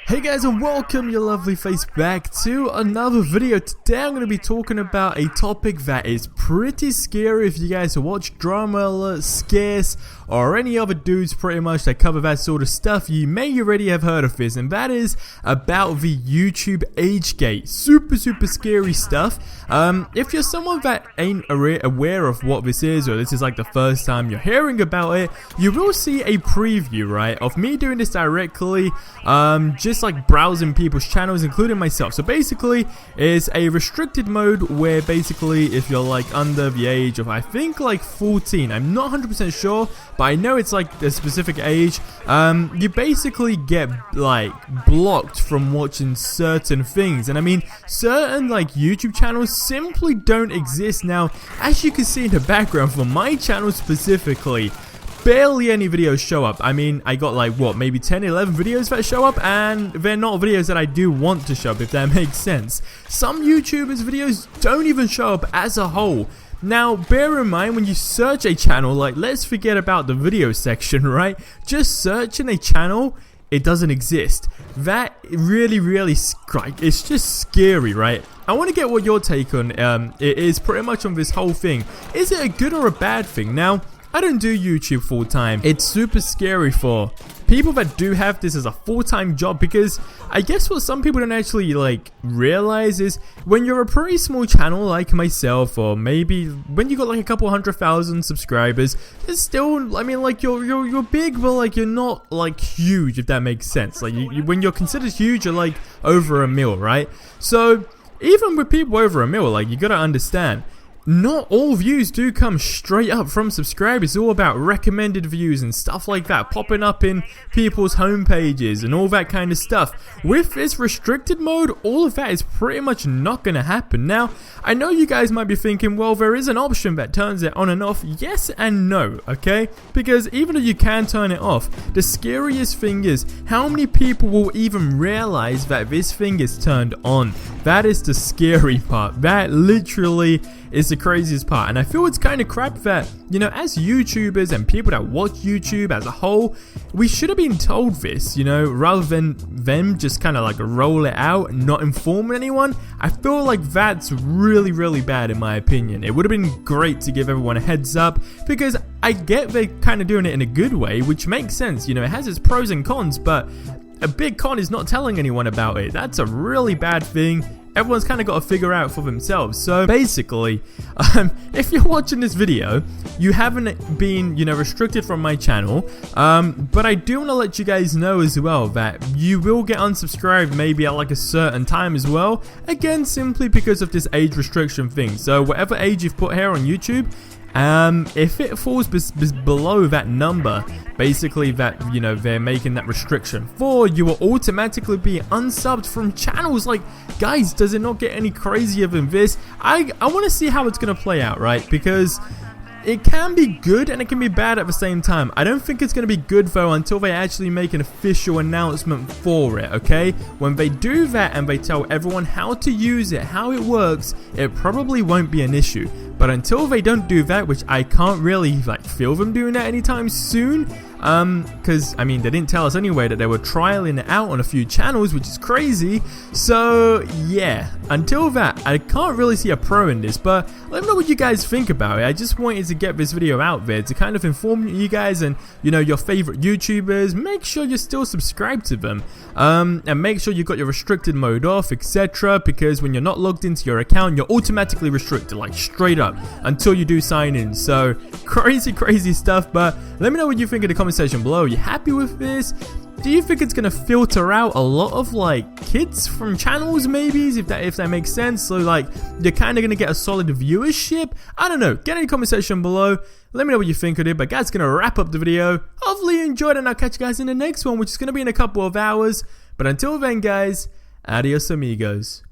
Hey guys, and welcome your lovely face back to another video. Today I'm going to be talking about a topic that is pretty scary. If you guys watch Drama Alert, Scarce, or any other dudes pretty much that cover that sort of stuff, you may already have heard of this, and that is about the YouTube age gate. Super scary stuff. If you're someone that ain't aware of what this is, or this is like the first time you're hearing about it, you will see a preview, right, of me doing this directly, just like browsing people's channels, including myself. So basically it's a restricted mode where basically if you're like under the age of, I think, like 14, I'm not 100% sure, but I know it's like a specific age, you basically get like blocked from watching certain things. And I mean, certain like YouTube channels simply don't exist. Now, as you can see in the background for my channel specifically, barely any videos show up. I mean, I got like what, maybe 10, 11 videos that show up, and they're not videos that I do want to show up, if that makes sense. Some YouTubers' videos don't even show up as a whole. Now, bear in mind, when you search a channel, like, let's forget about the video section, right? Just searching a channel, it doesn't exist. That really, it's just scary, right? I want to get what your take on it is pretty much on this whole thing. Is it a good or a bad thing? Now, I don't do YouTube full time. It's super scary for people that do have this as a full-time job, because I guess what some people don't actually like realize is when you're a pretty small channel like myself, or maybe when you got like a couple 100,000 subscribers, it's still, I mean, like you're big, but like you're not like huge, if that makes sense. Like when you're considered huge, you're like over a mil, right? So even with people over a mil, like, you gotta understand, not all views do come straight up from subscribers. It's all about recommended views and stuff like that, popping up in people's homepages and all that kind of stuff. With this restricted mode, all of that is pretty much not going to happen. Now, I know you guys might be thinking, well, there is an option that turns it on and off. Yes and no, okay? Because even though you can turn it off, the scariest thing is how many people will even realize that this thing is turned on. That is the scary part. That literally is the craziest part. And I feel it's kind of crap that, you know, as YouTubers and people that watch YouTube as a whole, we should have been told this, you know, rather than them just kind of like roll it out and not inform anyone. I feel like that's really bad in my opinion. It would have been great to give everyone a heads up, because I get they're kind of doing it in a good way, which makes sense. You know, it has its pros and cons, but a big con is not telling anyone about it. That's a really bad thing. Everyone's kind of got to figure out for themselves. So basically, if you're watching this video, you haven't been, you know, restricted from my channel, but I do want to let you guys know as well that you will get unsubscribed maybe at like a certain time as well. Again, simply because of this age restriction thing. So whatever age you've put here on YouTube, if it falls below that number, basically that, you know, they're making that restriction for, you will automatically be unsubbed from channels. Like, guys, does it not get any crazier than this? I want to see how it's going to play out, right? Because it can be good and it can be bad at the same time. I don't think it's going to be good though until they actually make an official announcement for it, okay? When they do that and they tell everyone how to use it, how it works, it probably won't be an issue. But until they don't do that, which I can't really like feel them doing that anytime soon, because I mean, they didn't tell us anyway that they were trialing it out on a few channels, which is crazy. So yeah, until that, I can't really see a pro in this. But let me know what you guys think about it. I just wanted to get this video out there to kind of inform you guys and, you know, your favorite YouTubers. Make sure you're still subscribed to them, and make sure you got your restricted mode off, etc. Because when you're not logged into your account, you're automatically restricted, like straight up, until you do sign in. So crazy stuff. But let me know what you think in the comment section below. Are you happy with this? Do you think it's gonna filter out a lot of like kids from channels, maybe, if that makes sense? So like you're kind of gonna get a solid viewership? I don't know. Get in the comment section below. Let me know what you think of it. But guys, gonna wrap up the video. Hopefully you enjoyed it, and I'll catch you guys in the next one, which is gonna be in a couple of hours. But until then, guys, adios amigos.